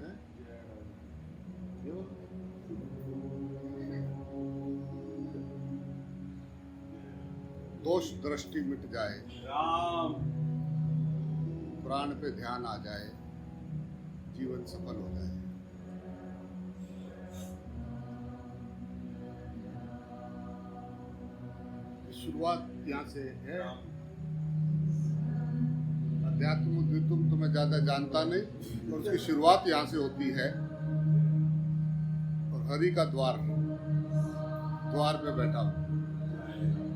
[SPEAKER 2] दोष दृष्टि मिट जाए,
[SPEAKER 3] राम
[SPEAKER 2] प्राण पे ध्यान आ जाए, जीवन सफल हो जाए। शुरुआत यहाँ से है। अध्यात्म द्वितुम तो मैं ज्यादा जानता नहीं, और उसकी शुरुआत यहाँ से होती है। और हरि का द्वार पे बैठा हूँ,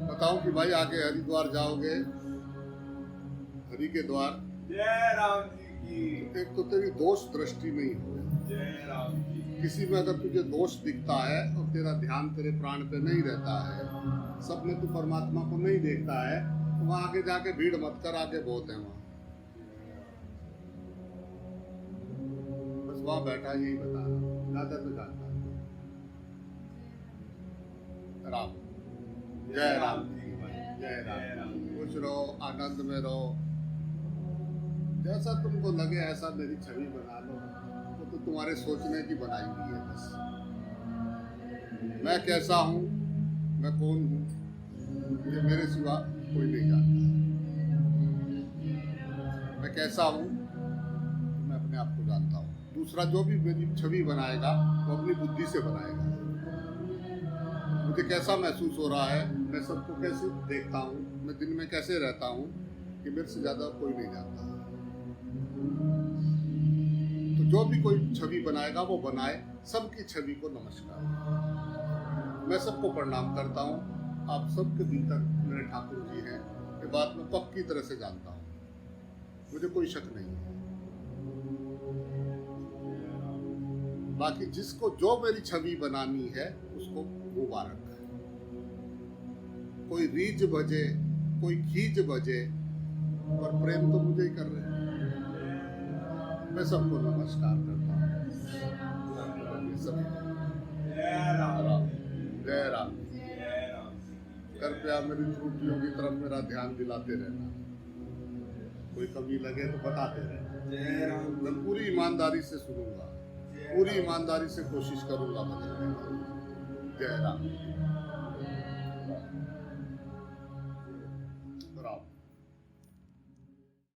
[SPEAKER 2] बताऊं कि भाई आगे हरिद्वार जाओगे, हरि के द्वार,
[SPEAKER 3] जय राम जी की
[SPEAKER 2] एक तो तेरी दोष दृष्टि नहीं हो।
[SPEAKER 3] जय राम जी
[SPEAKER 2] किसी में अगर तुझे दोष दिखता है और तेरा ध्यान तेरे प्राण पे नहीं रहता है, सब में तू परमात्मा को नहीं देखता है, तो वहां आगे जाके भीड़ मत कर, आगे बहुत है वहां। बस वहां बैठा यही बता रहा, ज्यादा तो जानता है। राम जय राम जी की भाई, जय राम। खुश रहो, आनंद में रहो, जैसा तुमको लगे ऐसा मेरी छवि बना लो, वो तो तुम्हारे सोचने की बनाई हुई है बस। मैं कैसा हूँ, मैं कौन हूँ, ये मेरे सिवा कोई नहीं जानता। मैं कैसा हूँ, मैं अपने आप को जानता हूँ। दूसरा जो भी मेरी छवि बनाएगा वो अपनी बुद्धि से बनाएगा। मुझे कैसा महसूस हो रहा है, मैं सबको कैसे देखता हूँ, मैं दिन में कैसे रहता हूँ, कि मेरे से ज़्यादा कोई नहीं जानता। तो जो भी कोई छवि बनाएगा वो बनाए, सबकी छवि को नमस्कार। मैं सबको प्रणाम करता हूँ। आप सबके भीतर मेरे ठाकुर जी हैं, ये बात मैं पक्की तरह से जानता हूँ, मुझे कोई शक नहीं है। बाकी जिसको जो मेरी छवि बनानी है उसको मुबारक है। कोई रीझ भजे, कोई खींच भजे, और प्रेम तो मुझे ही कर रहे हैं। मैं सबको नमस्कार करता हूँ। ये सब
[SPEAKER 3] जय राम
[SPEAKER 2] जय राम।
[SPEAKER 3] जय राम
[SPEAKER 2] कृपया मेरी त्रुटियों की तरफ मेरा ध्यान दिलाते रहना, कोई कमी लगे तो बताते रहना।
[SPEAKER 3] जय राम
[SPEAKER 2] मैं पूरी ईमानदारी से सुनूंगा, पूरी ईमानदारी से कोशिश करूंगा बदलने की। जय राम।